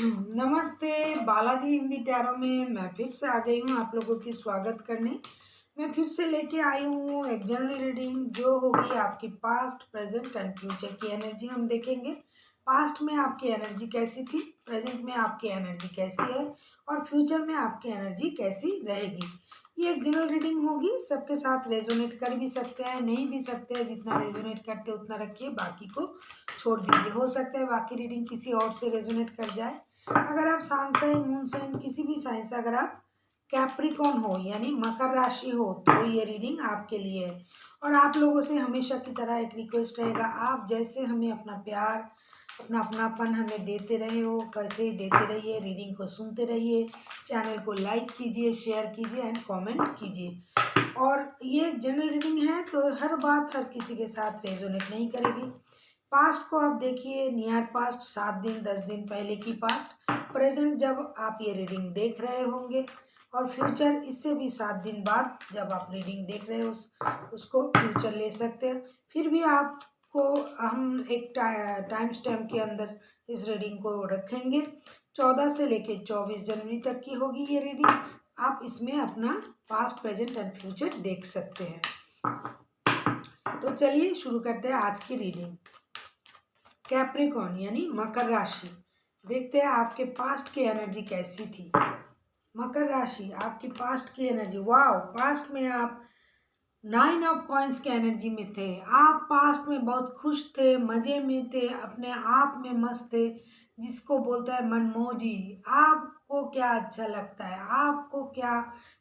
नमस्ते। बालाजी हिंदी टैरो में मैं फिर से आ गई हूँ आप लोगों की स्वागत करने। मैं फिर से लेके आई हूँ एक जनरल रीडिंग जो होगी आपकी पास्ट, प्रेजेंट एंड फ्यूचर की एनर्जी हम देखेंगे। पास्ट में आपकी एनर्जी कैसी थी, प्रेजेंट में आपकी एनर्जी कैसी है और फ्यूचर में आपकी एनर्जी कैसी रहेगी। ये एक जनरल रीडिंग होगी, सबके साथ रेजोनेट कर भी सकते हैं, नहीं भी सकते हैं। जितना रेजोनेट करते हैं उतना रखिए, बाकी को छोड़ दीजिए। हो सकता है बाकी रीडिंग किसी और से रेजोनेट कर जाए। अगर आप सन साइन, मून साइन, किसी भी साइन से अगर आप कैप्रिकॉन हो यानी मकर राशि हो तो ये रीडिंग आपके लिए है। और आप लोगों से हमेशा की तरह एक रिक्वेस्ट रहेगा, आप जैसे हमें अपना प्यार, अपना अपनापन हमें देते रहे हो, वैसे ही देते रहिए। रीडिंग को सुनते रहिए, चैनल को लाइक कीजिए, शेयर कीजिए एंड कमेंट कीजिए। और ये जनरल रीडिंग है तो हर बात हर किसी के साथ रेजोनेट नहीं करेगी। पास्ट को आप देखिए, नियर पास्ट 7 दिन 10 दिन पहले की पास्ट, प्रेजेंट जब आप ये रीडिंग देख रहे होंगे, और फ्यूचर इससे भी 7 दिन बाद जब आप रीडिंग देख रहे हो उसको फ्यूचर ले सकते हैं। फिर भी आपको हम एक टाइम स्टैम्प के अंदर इस रीडिंग को रखेंगे। 14 से लेके 24 जनवरी तक की होगी ये रीडिंग। आप इसमें अपना पास्ट, प्रेजेंट एंड फ्यूचर देख सकते हैं। तो चलिए शुरू करते हैं आज की रीडिंग। कैप्रिकॉन यानी मकर राशि, देखते हैं आपके पास्ट की एनर्जी कैसी थी। मकर राशि, आपकी पास्ट की एनर्जी, वाओ। पास्ट में आप 9 ऑफ कॉइंस के एनर्जी में थे। आप पास्ट में बहुत खुश थे, मज़े में थे, अपने आप में मस्त थे, जिसको बोलता है मनमौजी। आपको क्या अच्छा लगता है, आपको क्या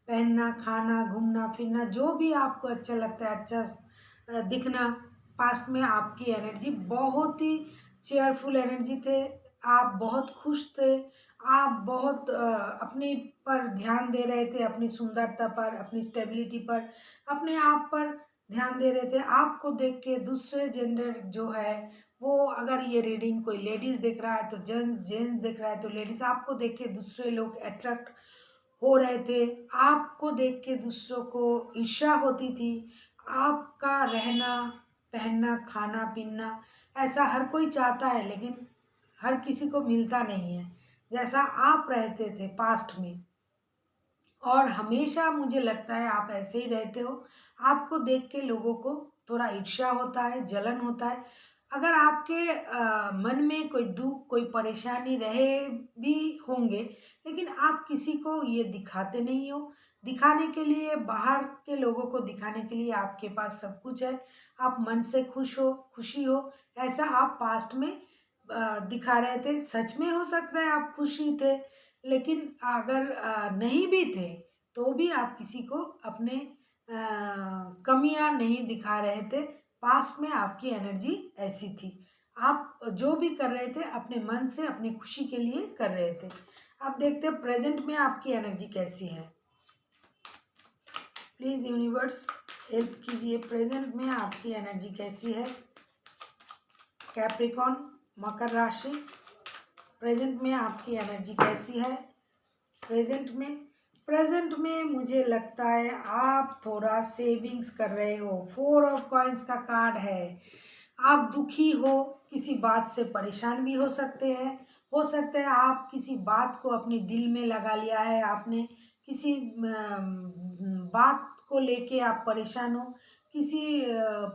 पहनना, खाना, घूमना फिरना, जो भी आपको अच्छा लगता है, अच्छा दिखना। पास्ट में आपकी एनर्जी बहुत ही चेयरफुल एनर्जी थे। आप बहुत खुश थे। आप बहुत अपने पर ध्यान दे रहे थे, अपनी सुंदरता पर, अपनी स्टेबिलिटी पर, अपने आप पर ध्यान दे रहे थे। आपको देख के दूसरे जेंडर जो है वो, अगर ये रीडिंग कोई लेडीज़ देख रहा है तो जेंट्स, जेंट्स देख रहा है तो लेडीज़, आपको देख के दूसरे लोग अट्रैक्ट हो रहे थे। आपको देख के दूसरों को ईर्ष्या होती थी। आपका रहना, पहनना, खाना पीना ऐसा हर कोई चाहता है, लेकिन हर किसी को मिलता नहीं है जैसा आप रहते थे पास्ट में। और हमेशा मुझे लगता है आप ऐसे ही रहते हो। आपको देख के लोगों को थोड़ा ईर्ष्या होता है, जलन होता है। अगर आपके मन में कोई दुख, कोई परेशानी रहे भी होंगे, लेकिन आप किसी को ये दिखाते नहीं हो। दिखाने के लिए, बाहर के लोगों को दिखाने के लिए आपके पास सब कुछ है। आप मन से खुश हो, खुशी हो, ऐसा आप पास्ट में दिखा रहे थे। सच में हो सकता है आप खुशी थे, लेकिन अगर नहीं भी थे तो भी आप किसी को अपने कमियां नहीं दिखा रहे थे। पास्ट में आपकी एनर्जी ऐसी थी। आप जो भी कर रहे थे अपने मन से, अपनी खुशी के लिए कर रहे थे। अब देखते हैं प्रेजेंट में आपकी एनर्जी कैसी है। प्लीज़ यूनिवर्स हेल्प कीजिए, प्रेजेंट में आपकी एनर्जी कैसी है। कैप्रिकॉन, मकर राशि, प्रेजेंट में आपकी एनर्जी कैसी है। प्रेजेंट में मुझे लगता है आप थोड़ा सेविंग्स कर रहे हो। 4 ऑफ कॉइंस का कार्ड है। आप दुखी हो, किसी बात से परेशान भी हो सकते हैं। हो सकता है आप किसी बात को अपने दिल में लगा लिया है, आपने किसी बात को लेके आप परेशान हो। किसी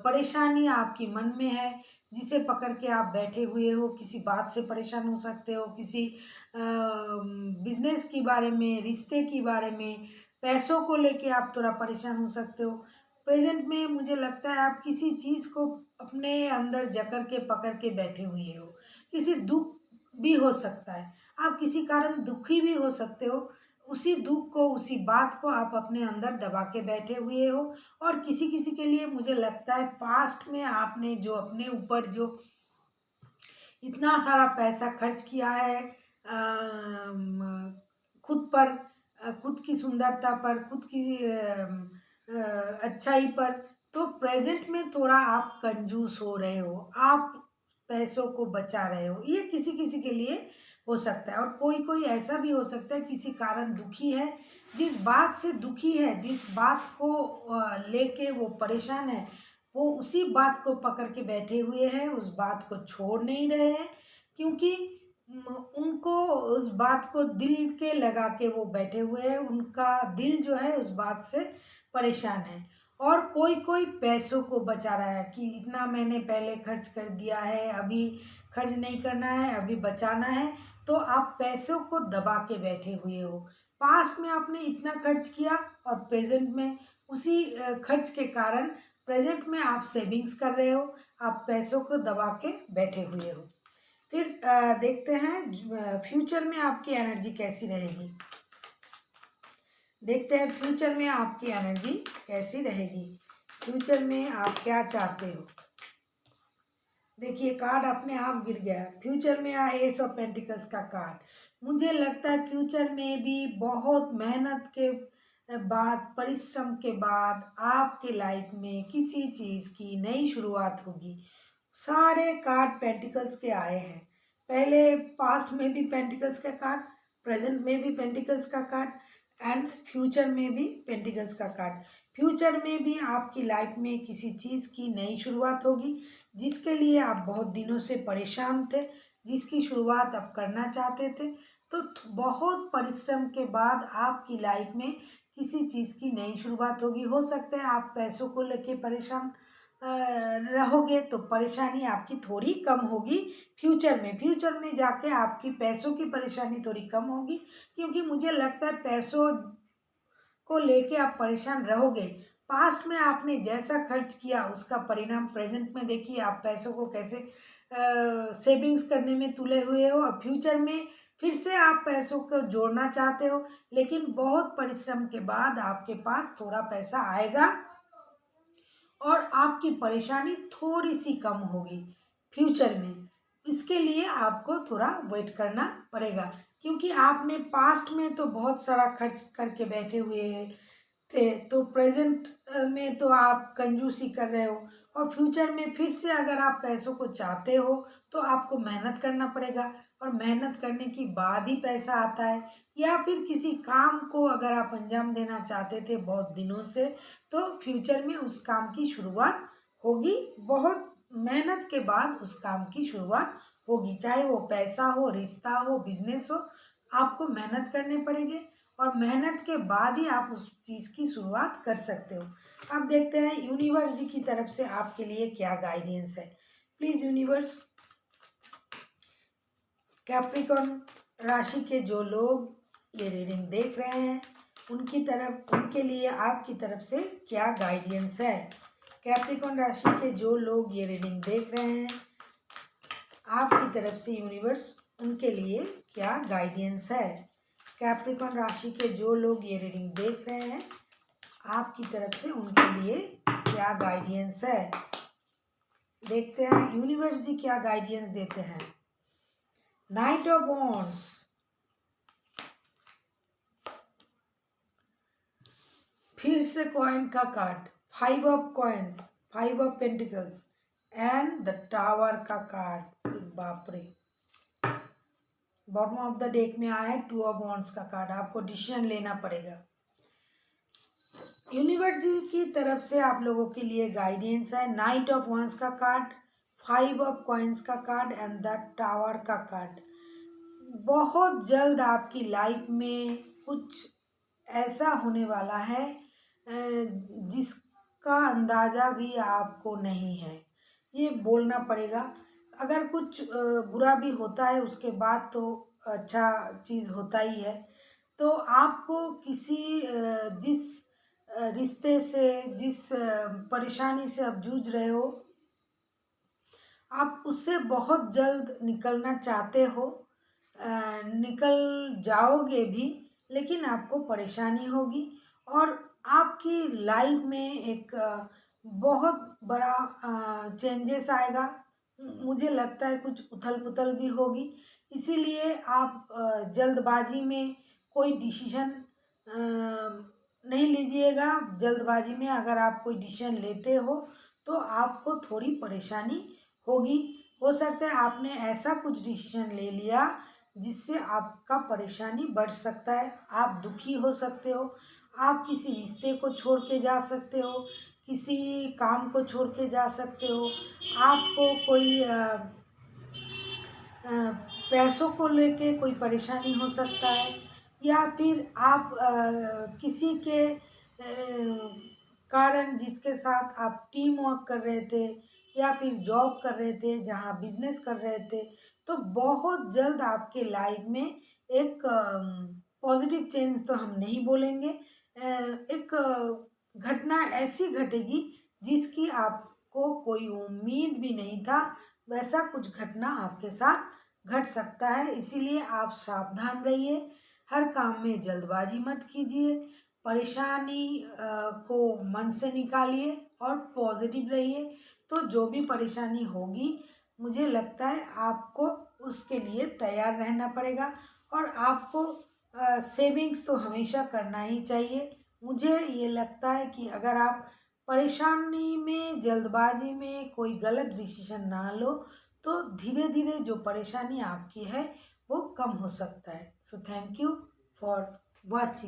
परेशानी आपकी मन में है जिसे पकड़ के आप बैठे हुए हो। किसी बात से परेशान हो सकते हो, किसी बिजनेस के बारे में, रिश्ते के बारे में, पैसों को लेके आप थोड़ा परेशान हो सकते हो। प्रेजेंट में मुझे लगता है आप किसी चीज़ को अपने अंदर जकड़ के पकड़ के बैठे हुए हो। किसी दुख भी हो सकता है, आप किसी कारण दुखी भी हो सकते हो। उसी दुख को, उसी बात को आप अपने अंदर दबा के बैठे हुए हो। और किसी किसी के लिए मुझे लगता है पास्ट में आपने जो अपने ऊपर जो इतना सारा पैसा खर्च किया है खुद पर, खुद की सुंदरता पर, खुद की अच्छाई पर, तो प्रेजेंट में थोड़ा आप कंजूस हो रहे हो। आप पैसों को बचा रहे हो। ये किसी किसी के लिए हो सकता है। और कोई कोई ऐसा भी हो सकता है किसी कारण दुखी है, जिस बात से दुखी है, जिस बात को लेके वो परेशान है, वो उसी बात को पकड़ के बैठे हुए हैं, उस बात को छोड़ नहीं रहे हैं। क्योंकि उनको उस बात को दिल के लगा के वो बैठे हुए हैं, उनका दिल जो है उस बात से परेशान है। और कोई कोई पैसों को बचा रहा है कि इतना मैंने पहले खर्च कर दिया है, अभी खर्च नहीं करना है, अभी बचाना है। तो आप पैसों को दबा के बैठे हुए हो। पास्ट में आपने इतना खर्च किया और प्रेजेंट में उसी खर्च के कारण प्रेजेंट में आप सेविंग्स कर रहे हो, आप पैसों को दबा के बैठे हुए हो। फिर देखते हैं फ्यूचर में आपकी एनर्जी कैसी रहेगी। देखते हैं फ्यूचर में आपकी एनर्जी कैसी रहेगी। फ्यूचर में आप क्या चाहते हो। देखिए कार्ड अपने आप गिर गया। फ्यूचर में आया एस ऑफ पेंटिकल्स का कार्ड। मुझे लगता है फ्यूचर में भी बहुत मेहनत के बाद, परिश्रम के बाद आपके लाइफ में किसी चीज़ की नई शुरुआत होगी। सारे कार्ड पेंटिकल्स के आए हैं। पहले पास्ट में भी पेंटिकल्स का कार्ड, प्रेजेंट में भी पेंटिकल्स का कार्ड एंड फ्यूचर में भी पेंटिकल्स का कार्ड। फ्यूचर में भी आपकी लाइफ में किसी चीज़ की नई शुरुआत होगी जिसके लिए आप बहुत दिनों से परेशान थे, जिसकी शुरुआत आप करना चाहते थे। तो बहुत परिश्रम के बाद आपकी लाइफ में किसी चीज़ की नई शुरुआत होगी। हो सकता है आप पैसों को लेके परेशान रहोगे तो परेशानी आपकी थोड़ी कम होगी। फ्यूचर में जाके आपकी पैसों की परेशानी थोड़ी कम होगी, क्योंकि मुझे लगता है पैसों को लेके आप परेशान रहोगे। पास्ट में आपने जैसा खर्च किया उसका परिणाम प्रेजेंट में देखिए, आप पैसों को कैसे सेविंग्स करने में तुले हुए हो। और फ्यूचर में फिर से आप पैसों को जोड़ना चाहते हो, लेकिन बहुत परिश्रम के बाद आपके पास थोड़ा पैसा आएगा और आपकी परेशानी थोड़ी सी कम होगी फ्यूचर में। इसके लिए आपको थोड़ा वेट करना पड़ेगा, क्योंकि आपने पास्ट में तो बहुत सारा खर्च करके बैठे हुए थे, तो प्रेजेंट में तो आप कंजूसी कर रहे हो। और फ्यूचर में फिर से अगर आप पैसों को चाहते हो तो आपको मेहनत करना पड़ेगा, और मेहनत करने के बाद ही पैसा आता है। या फिर किसी काम को अगर आप अंजाम देना चाहते थे बहुत दिनों से, तो फ्यूचर में उस काम की शुरुआत होगी। बहुत मेहनत के बाद उस काम की शुरुआत होगी, चाहे वो पैसा हो, रिश्ता हो, बिजनेस हो। आपको मेहनत करने पड़ेंगे और मेहनत के बाद ही आप उस चीज़ की शुरुआत कर सकते हो। अब देखते हैं यूनिवर्स जी की तरफ से आपके लिए क्या गाइडेंस है। प्लीज़ यूनिवर्स, कैप्रिकॉर्न राशि के जो लोग ये रीडिंग देख रहे हैं उनकी तरफ, उनके लिए आपकी तरफ से क्या गाइडेंस है। कैप्रिकॉर्न राशि के जो लोग ये रीडिंग देख रहे हैं आपकी तरफ से यूनिवर्स उनके लिए क्या गाइडेंस है। कैप्रिकॉर्न राशि के जो लोग ये रीडिंग देख रहे हैं आपकी तरफ से उनके लिए क्या गाइडेंस है। देखते हैं यूनिवर्स जी क्या गाइडेंस देते हैं। नाइट ऑफ वॉन्ड्स, फिर से कॉइन का card, 5 of coins, 5 of pentacles and the tower का कार्ड। बाप रे, बॉटम ऑफ द डेक में आया है 2 ऑफ वॉन्ड्स का कार्ड। आपको डिसीजन लेना पड़ेगा। यूनिवर्स जी की तरफ से आप लोगों के लिए गाइडेंस है। नाइट ऑफ वॉन्ड्स का कार्ड, 5 ऑफ कॉइन्स का कार्ड एंड द टावर का कार्ड। बहुत जल्द आपकी लाइफ में कुछ ऐसा होने वाला है जिसका अंदाज़ा भी आपको नहीं है, ये बोलना पड़ेगा। अगर कुछ बुरा भी होता है उसके बाद तो अच्छा चीज़ होता ही है। तो आपको किसी जिस रिश्ते से, जिस परेशानी से आप जूझ रहे हो, आप उससे बहुत जल्द निकलना चाहते हो। निकल जाओगे भी, लेकिन आपको परेशानी होगी और आपकी लाइफ में एक बहुत बड़ा चेंजेस आएगा। मुझे लगता है कुछ उथल पुथल भी होगी, इसीलिए आप जल्दबाजी में कोई डिसीजन नहीं लीजिएगा। जल्दबाजी में अगर आप कोई डिसीजन लेते हो तो आपको थोड़ी परेशानी होगी। हो सकता है आपने ऐसा कुछ डिसीजन ले लिया जिससे आपका परेशानी बढ़ सकता है। आप दुखी हो सकते हो, आप किसी रिश्ते को छोड़ के जा सकते हो, किसी काम को छोड़ के जा सकते हो, आपको कोई पैसों को लेके कोई परेशानी हो सकता है, या फिर आप किसी के कारण जिसके साथ आप टीम वर्क कर रहे थे या फिर जॉब कर रहे थे, जहाँ बिजनेस कर रहे थे, तो बहुत जल्द आपके लाइफ में एक पॉजिटिव चेंज तो हम नहीं बोलेंगे, एक घटना ऐसी घटेगी जिसकी आपको कोई उम्मीद भी नहीं था, वैसा कुछ घटना आपके साथ घट सकता है। इसीलिए आप सावधान रहिए, हर काम में जल्दबाजी मत कीजिए, परेशानी को मन से निकालिए और पॉजिटिव रहिए। तो जो भी परेशानी होगी, मुझे लगता है आपको उसके लिए तैयार रहना पड़ेगा, और आपको सेविंग्स तो हमेशा करना ही चाहिए। मुझे ये लगता है कि अगर आप परेशानी में, जल्दबाजी में कोई गलत डिसीजन ना लो, तो धीरे धीरे जो परेशानी आपकी है वो कम हो सकता है। So thank you for watching.